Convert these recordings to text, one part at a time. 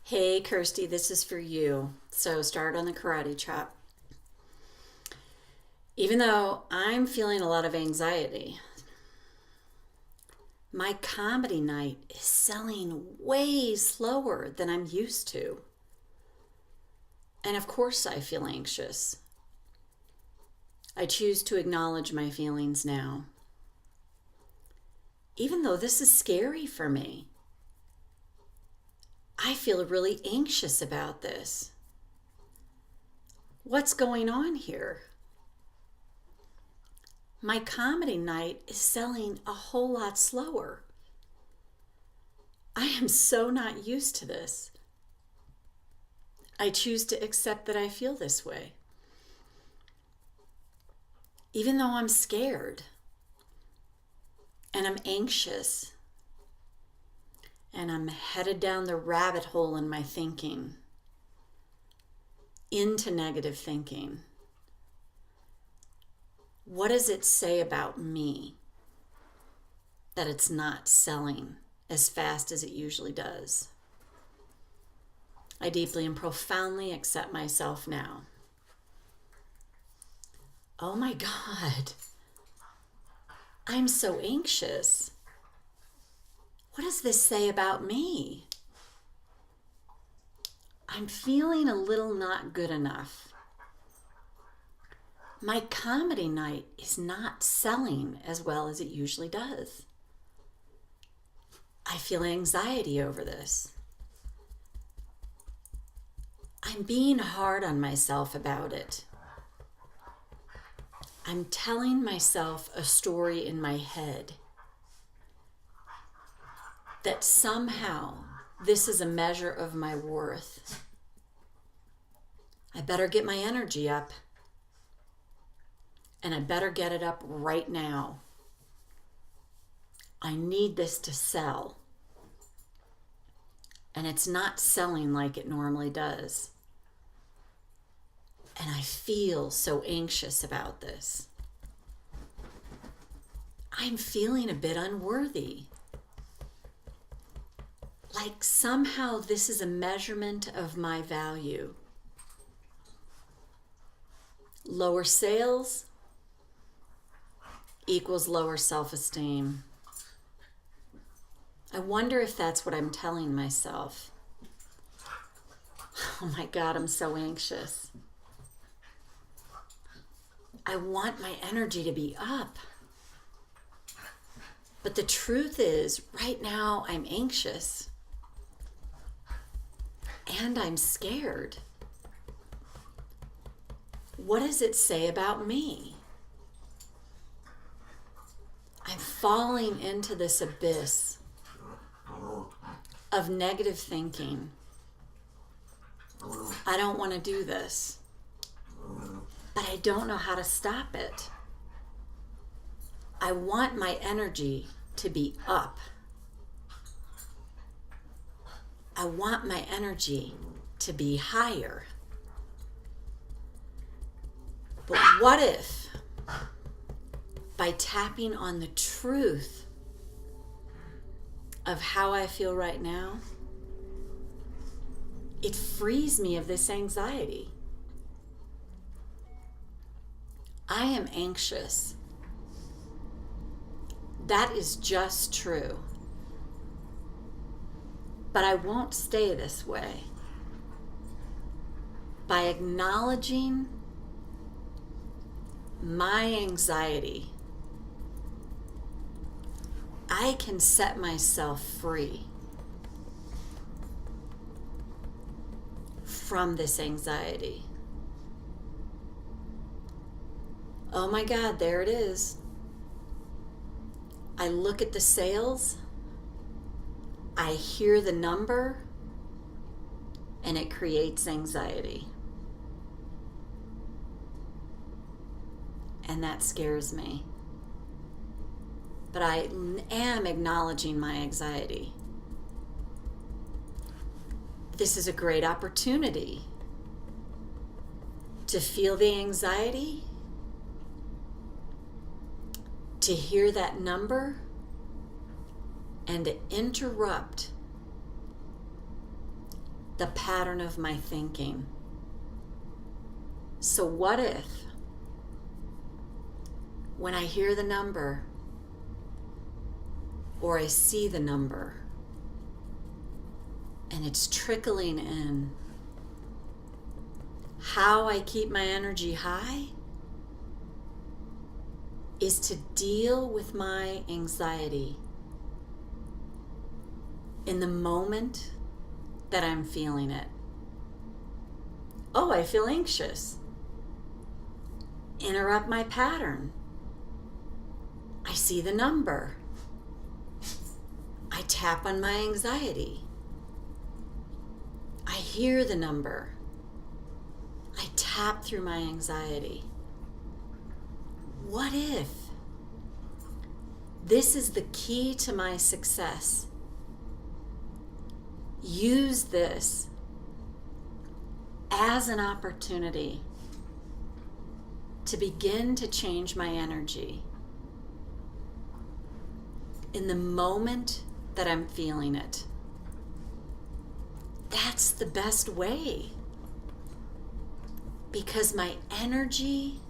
Hey, Kirsty, this is for you. So start on the karate chop. Even though I'm feeling a lot of anxiety, my comedy night is selling way slower than I'm used to. And of course, I feel anxious. I choose to acknowledge my feelings now. Even though this is scary for me, I feel really anxious about this. What's going on here? My comedy night is selling a whole lot slower. I am so not used to this. I choose to accept that I feel this way. Even though I'm scared and I'm anxious and I'm headed down the rabbit hole in my thinking, into negative thinking. What does it say about me that it's not selling as fast as it usually does? I deeply and profoundly accept myself now. Oh my God, I'm so anxious. What does this say about me? I'm feeling a little not good enough. My comedy night is not selling as well as it usually does. I feel anxiety over this. I'm being hard on myself about it. I'm telling myself a story in my head that somehow this is a measure of my worth. I better get my energy up. And I better get it up right now. I need this to sell. And it's not selling like it normally does. And I feel so anxious about this. I'm feeling a bit unworthy. Like somehow this is a measurement of my value. Lower sales equals lower self-esteem. I wonder if that's what I'm telling myself. Oh my God, I'm so anxious. I want my energy to be up. But the truth is, right now I'm anxious. And I'm scared. What does it say about me? I'm falling into this abyss of negative thinking. I don't want to do this, but I don't know how to stop it. I want my energy to be up. I want my energy to be higher. But what if, by tapping on the truth of how I feel right now, it frees me of this anxiety? I am anxious. That is just true. But I won't stay this way. By acknowledging my anxiety, I can set myself free from this anxiety. Oh my God, there it is. I look at the sales, I hear the number, and it creates anxiety. And that scares me. But I am acknowledging my anxiety. This is a great opportunity to feel the anxiety, to hear that number, and to interrupt the pattern of my thinking. So what if, when I hear the number or I see the number and it's trickling in, how I keep my energy high is to deal with my anxiety in the moment that I'm feeling it. Oh, I feel anxious. Interrupt my pattern. I see the number. I tap on my anxiety. I hear the number. I tap through my anxiety. What if this is the key to my success? Use this as an opportunity to begin to change my energy in the moment that I'm feeling it. That's the best way, because my energy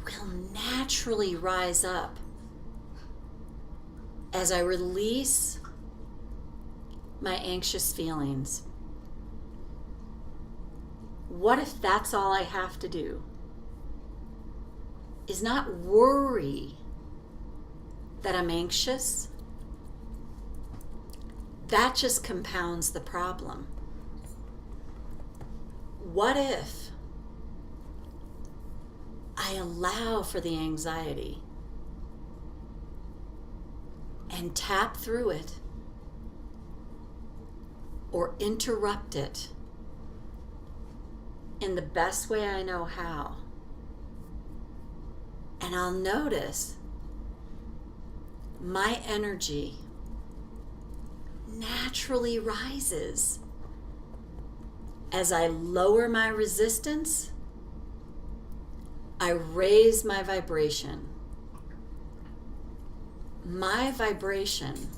will naturally rise up as I release my anxious feelings. What if that's all I have to do? Is not worry that I'm anxious. That just compounds the problem. What if I allow for the anxiety and tap through it or interrupt it in the best way I know how? And I'll notice my energy naturally rises as I lower my resistance. I raise my vibration. My vibration,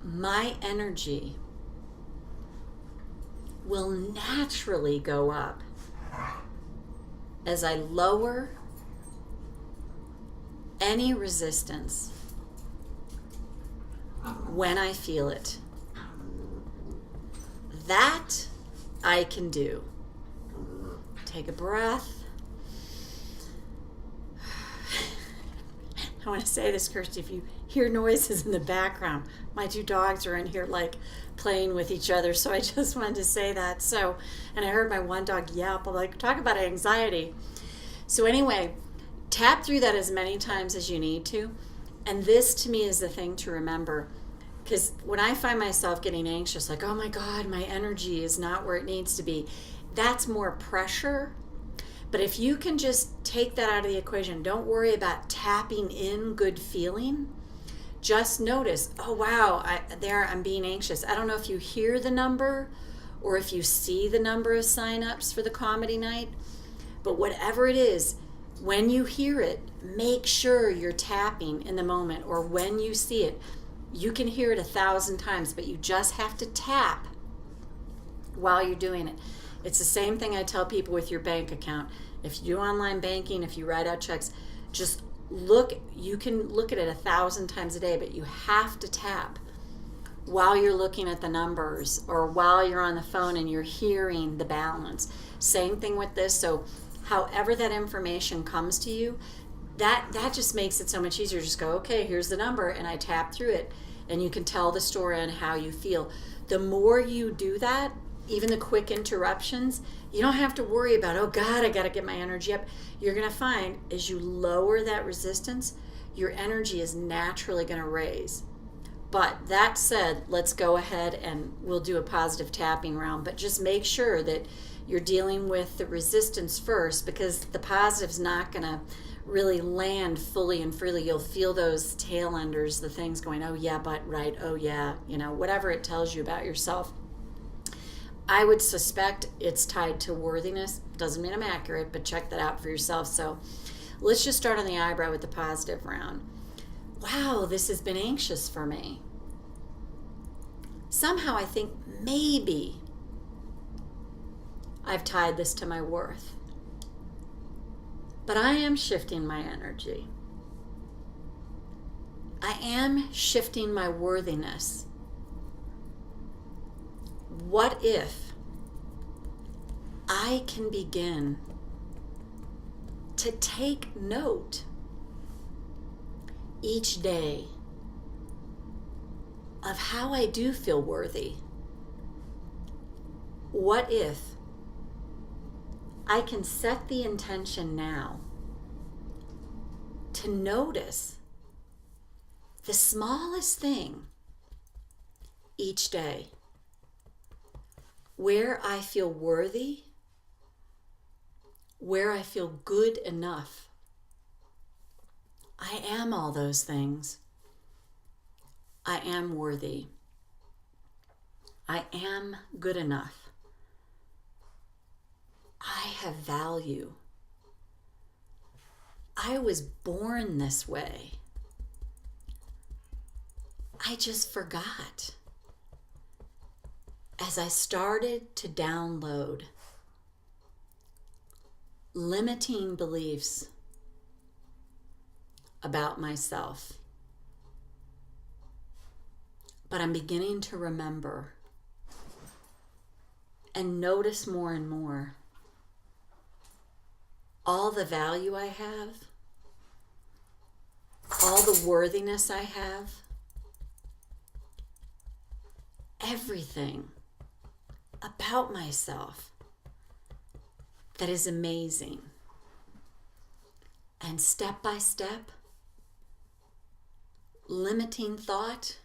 my energy will naturally go up as I lower any resistance when I feel it. That I can do. Take a breath. I want to say this, Kirsty, if you hear noises in the background, my two dogs are in here like playing with each other, so I just wanted to say that. So, and I heard my one dog yelp. I'm like, talk about anxiety. So anyway, tap through that as many times as you need to. And this to me is the thing to remember, because when I find myself getting anxious, like, oh my God, my energy is not where it needs to be, that's more pressure. But if you can just take that out of the equation, don't worry about tapping in good feeling. Just notice, oh wow, I'm being anxious. I don't know if you hear the number or if you see the number of signups for the comedy night, but whatever it is, when you hear it, make sure you're tapping in the moment, or when you see it, you can hear it 1,000 times, but you just have to tap while you're doing it. It's the same thing I tell people with your bank account. If you do online banking, if you write out checks, just look. You can look at it 1,000 times a day, but you have to tap while you're looking at the numbers or while you're on the phone and you're hearing the balance. Same thing with this. So however that information comes to you, that just makes it so much easier. Just go, okay, here's the number, and I tap through it, and you can tell the story on how you feel. The more you do that, even the quick interruptions, you don't have to worry about, oh God, I got to get my energy up. You're going to find as you lower that resistance, your energy is naturally going to raise. But that said, let's go ahead and we'll do a positive tapping round. But just make sure that you're dealing with the resistance first, because the positive's not going to really land fully and freely. You'll feel those tail enders, the things going, oh yeah, but right, oh yeah, whatever it tells you about yourself. I would suspect it's tied to worthiness. Doesn't mean I'm accurate, but check that out for yourself. So let's just start on the eyebrow with the positive round. Wow, this has been anxious for me. somehow I think maybe I've tied this to my worth. But I am shifting my energy. I am shifting my worthiness. What if I can begin to take note each day of how I do feel worthy? What if I can set the intention now to notice the smallest thing each day where I feel worthy, where I feel good enough? I am all those things. I am worthy. I am good enough. I have value. I was born this way. I just forgot. As I started to download limiting beliefs about myself, but I'm beginning to remember and notice more and more all the value I have, all the worthiness I have, everything about myself that is amazing. And step by step, limiting thought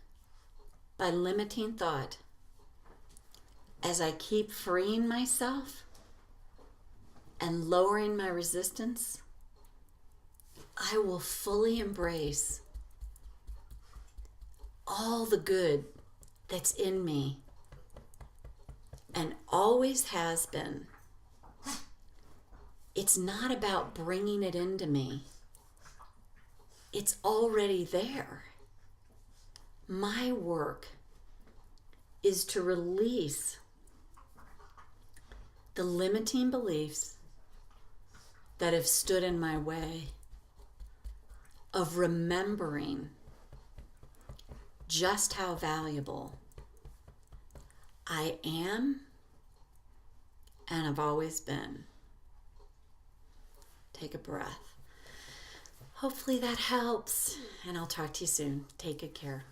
by limiting thought, as I keep freeing myself and lowering my resistance, I will fully embrace all the good that's in me and always has been. It's not about bringing it into me. It's already there. My work is to release the limiting beliefs that have stood in my way of remembering just how valuable I am and have always been. Take a breath. Hopefully that helps, and I'll talk to you soon. Take good care.